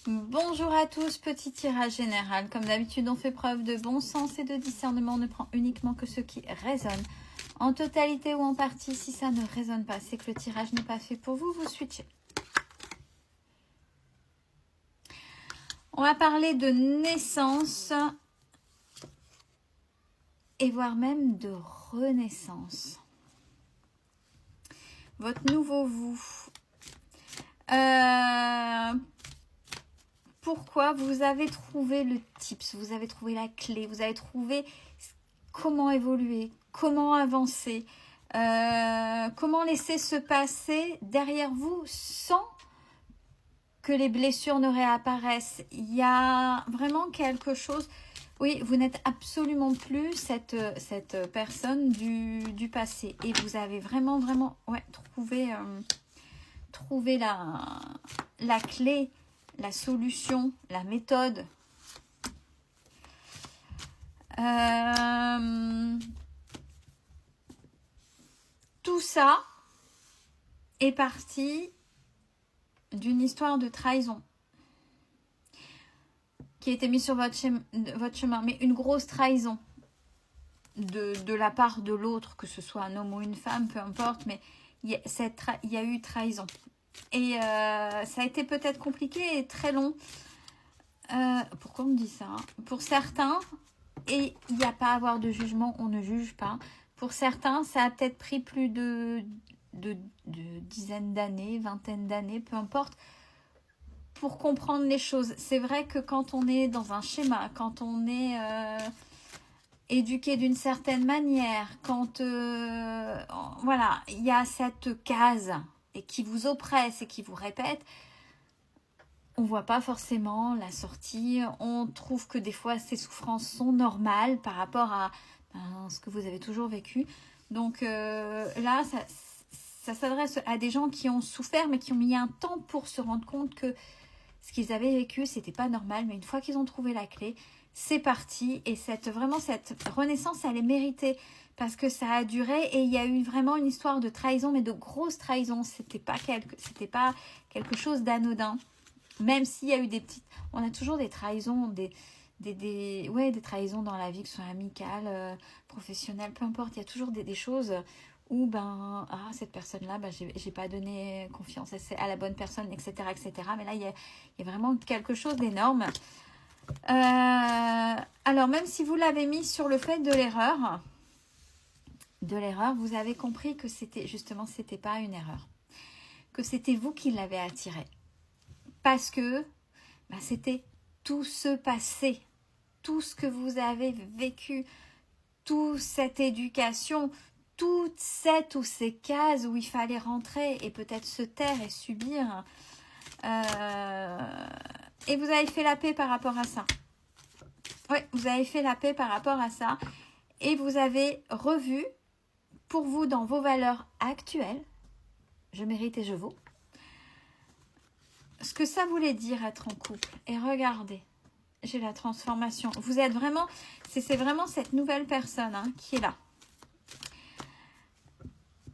Bonjour à tous, petit tirage général. Comme d'habitude, on fait preuve de bon sens et de discernement. On ne prend uniquement que ce qui résonne. En totalité ou en partie, si ça ne résonne pas, c'est que le tirage n'est pas fait pour vous, vous switchez. On va parler de naissance et voire même de renaissance. Votre nouveau vous. Pourquoi vous avez trouvé le tips, vous avez trouvé la clé, vous avez trouvé comment évoluer, comment avancer, comment laisser se passer derrière vous sans que les blessures ne réapparaissent. Il y a vraiment quelque chose. Oui, vous n'êtes absolument plus cette personne du passé. Et vous avez vraiment trouvé la clé, la solution, la méthode. Tout ça est parti d'une histoire de trahison qui a été mise sur votre chemin, mais une grosse trahison de la part de l'autre, que ce soit un homme ou une femme, peu importe, mais il y a eu trahison. Et ça a été peut-être compliqué et très long. Pourquoi on me dit ça, hein? Pour certains, et il n'y a pas à avoir de jugement, on ne juge pas. Pour certains, ça a peut-être pris plus de dizaines d'années, vingtaine d'années, peu importe, pour comprendre les choses. C'est vrai que quand on est dans un schéma, quand on est éduqué d'une certaine manière, quand voilà, il y a cette case et qui vous oppresse et qui vous répète, on ne voit pas forcément la sortie. On trouve que des fois ces souffrances sont normales par rapport à ce que vous avez toujours vécu. Donc là, ça s'adresse à des gens qui ont souffert mais qui ont mis un temps pour se rendre compte que ce qu'ils avaient vécu, c'était pas normal. Mais une fois qu'ils ont trouvé la clé, c'est parti. Et cette renaissance, elle est méritée parce que ça a duré et il y a eu vraiment une histoire de trahison, mais de grosse trahison. C'était pas quelque chose d'anodin. Même s'il y a eu des petites... On a toujours des trahisons, des trahisons dans la vie, que ce soit amicale, professionnelle, peu importe. Il y a toujours des choses où, cette personne-là, j'ai pas donné confiance à la bonne personne, etc., etc. Mais là, il y a vraiment quelque chose d'énorme. Alors, même si vous l'avez mis sur le fait de l'erreur, vous avez compris que c'était pas une erreur. Que c'était vous qui l'avez attiré. Parce que c'était tout ce passé, tout ce que vous avez vécu, toute cette éducation, toutes ces cases où il fallait rentrer et peut-être se taire et subir. Et vous avez fait la paix par rapport à ça. Oui, vous avez fait la paix par rapport à ça. Et vous avez revu, pour vous, dans vos valeurs actuelles, je mérite et je vaux, ce que ça voulait dire être en couple. Et regardez, j'ai la transformation. Vous êtes vraiment, c'est vraiment cette nouvelle personne qui est là.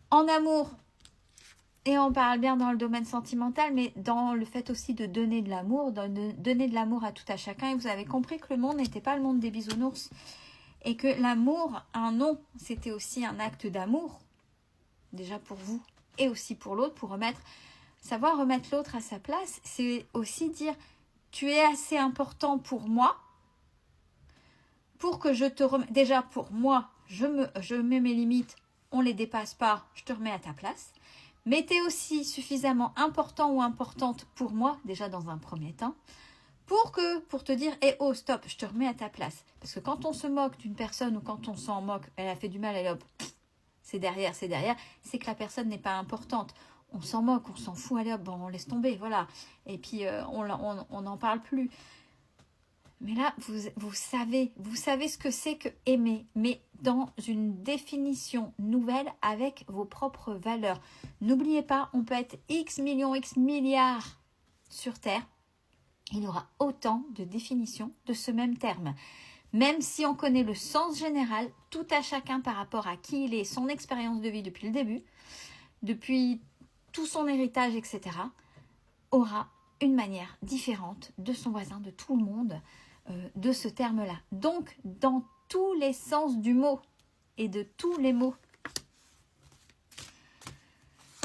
En amour, et on parle bien dans le domaine sentimental, mais dans le fait aussi de donner de l'amour, de donner de l'amour à tout à chacun. Et vous avez compris que le monde n'était pas le monde des bisounours. Et que l'amour, un non, c'était aussi un acte d'amour. Déjà pour vous et aussi pour l'autre, pour savoir remettre l'autre à sa place. C'est aussi dire, tu es assez important pour moi, pour que je te remette. Déjà pour moi, je mets mes limites, on ne les dépasse pas, je te remets à ta place. Mais tu es aussi suffisamment important ou importante pour moi, déjà dans un premier temps, pour te dire, oh stop, je te remets à ta place. Parce que quand on se moque d'une personne ou quand on s'en moque, elle a fait du mal, hop, c'est derrière, c'est que la personne n'est pas importante. On s'en moque, on s'en fout, allez hop, on laisse tomber, voilà. Et puis on n'en parle plus. Mais là, vous savez ce que c'est que aimer, mais dans une définition nouvelle avec vos propres valeurs. N'oubliez pas, on peut être X millions, X milliards sur Terre. Il y aura autant de définitions de ce même terme. Même si on connaît le sens général, tout à chacun par rapport à qui il est, son expérience de vie depuis le début, depuis tout son héritage, etc., aura une manière différente de son voisin, de tout le monde, de ce terme-là. Donc, dans tous les sens du mot et de tous les mots.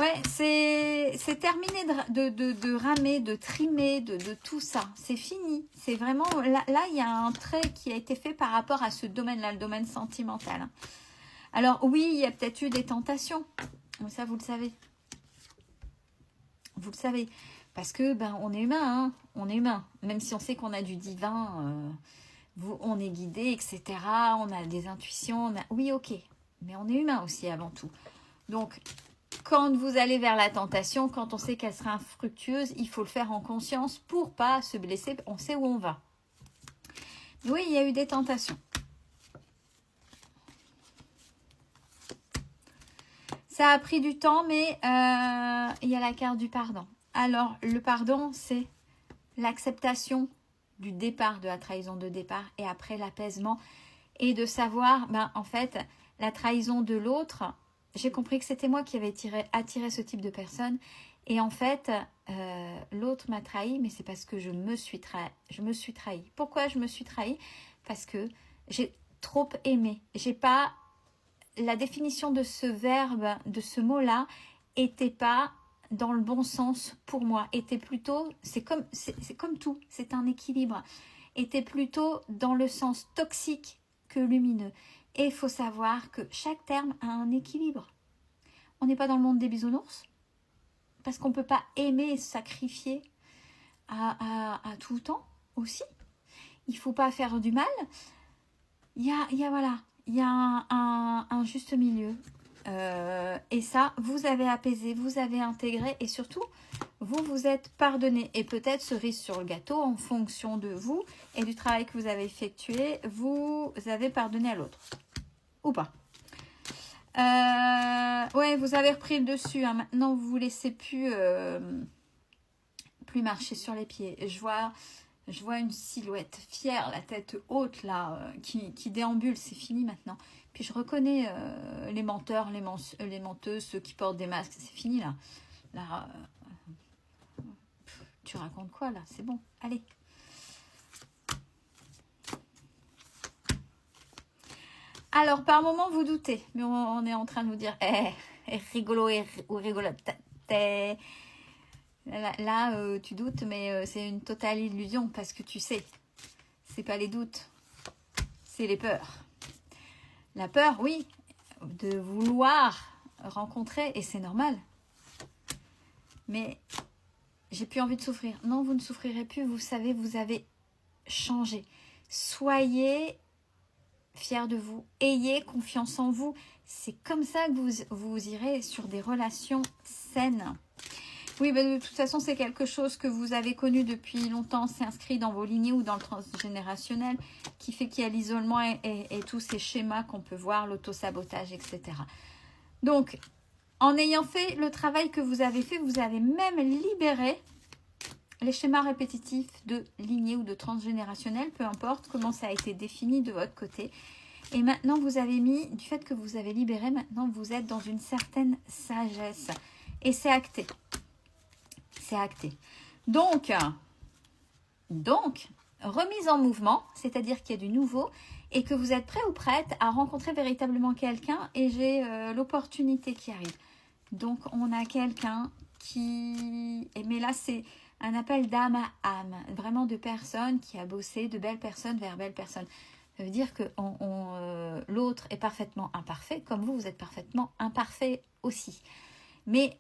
Ouais, c'est terminé de ramer, de trimer, de tout ça. C'est fini. C'est vraiment... Là, il y a un trait qui a été fait par rapport à ce domaine-là, le domaine sentimental. Alors oui, il y a peut-être eu des tentations. Mais ça, vous le savez. Vous le savez. Parce que, on est humain, hein. On est humain. Même si on sait qu'on a du divin, on est guidé, etc. On a des intuitions. Oui, ok. Mais on est humain aussi avant tout. Donc... Quand vous allez vers la tentation, quand on sait qu'elle sera infructueuse, il faut le faire en conscience pour pas se blesser. On sait où on va. Oui, il y a eu des tentations. Ça a pris du temps, mais il y a la carte du pardon. Alors, le pardon, c'est l'acceptation du départ, de la trahison de départ, et après l'apaisement. Et de savoir, en fait, la trahison de l'autre... J'ai compris que c'était moi qui avais attiré ce type de personne. Et en fait, l'autre m'a trahi, mais c'est parce que je me suis trahi. Pourquoi je me suis trahi? Parce que j'ai trop aimé. J'ai pas... La définition de ce verbe, de ce mot-là, était pas dans le bon sens pour moi. Était plutôt... C'est comme tout. C'est un équilibre. Était plutôt dans le sens toxique que lumineux. Et il faut savoir que chaque terme a un équilibre. On n'est pas dans le monde des bisounours. Parce qu'on ne peut pas aimer et se sacrifier à tout le temps aussi. Il ne faut pas faire du mal. Il y a un juste milieu. Et ça, vous avez apaisé, vous avez intégré. Et surtout, vous êtes pardonné. Et peut-être cerise sur le gâteau, en fonction de vous et du travail que vous avez effectué, vous avez pardonné à l'autre. Ou pas. Ouais, vous avez repris le dessus. Hein. Maintenant, vous ne laissez plus marcher sur les pieds. Je vois une silhouette fière, la tête haute, là, qui déambule. C'est fini maintenant. Puis je reconnais les menteurs, les menteuses, ceux qui portent des masques. C'est fini, là. Là, tu racontes quoi, là? C'est bon. Allez. Alors, par moment, vous doutez, mais on est en train de vous dire, rigolo ou rigolote. Là, tu doutes, mais c'est une totale illusion parce que tu sais, c'est pas les doutes, c'est les peurs. La peur, oui, de vouloir rencontrer, et c'est normal. Mais j'ai plus envie de souffrir. Non, vous ne souffrirez plus, vous savez, vous avez changé. Soyez fiers de vous, ayez confiance en vous. C'est comme ça que vous irez sur des relations saines. Oui, de toute façon, c'est quelque chose que vous avez connu depuis longtemps. C'est inscrit dans vos lignées ou dans le transgénérationnel qui fait qu'il y a l'isolement et tous ces schémas qu'on peut voir, l'autosabotage, etc. Donc, en ayant fait le travail que vous avez fait, vous avez même libéré les schémas répétitifs de lignée ou de transgénérationnel, peu importe comment ça a été défini de votre côté. Et maintenant, vous avez mis, du fait que vous avez libéré, maintenant vous êtes dans une certaine sagesse. Et c'est acté. C'est acté. Donc, remise en mouvement, c'est-à-dire qu'il y a du nouveau et que vous êtes prêt ou prête à rencontrer véritablement quelqu'un et j'ai l'opportunité qui arrive. Donc, on a quelqu'un qui... Mais là, c'est un appel d'âme à âme, vraiment de personnes qui a bossé, de belles personnes vers belles personnes. Ça veut dire que l'autre est parfaitement imparfait, comme vous êtes parfaitement imparfait aussi. Mais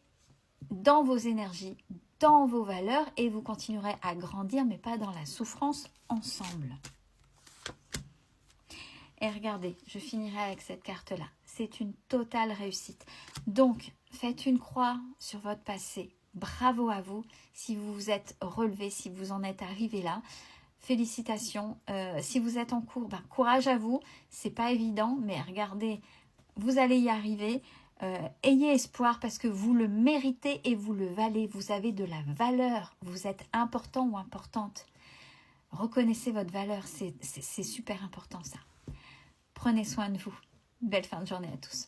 dans vos énergies, dans vos valeurs, et vous continuerez à grandir, mais pas dans la souffrance, ensemble. Et regardez, je finirai avec cette carte-là. C'est une totale réussite. Donc, faites une croix sur votre passé. Bravo à vous si vous vous êtes relevé, si vous en êtes arrivé là. Félicitations. Si vous êtes en cours, courage à vous. C'est pas évident, mais regardez, vous allez y arriver. Ayez espoir parce que vous le méritez et vous le valez. Vous avez de la valeur. Vous êtes important ou importante. Reconnaissez votre valeur. C'est super important ça. Prenez soin de vous. Belle fin de journée à tous.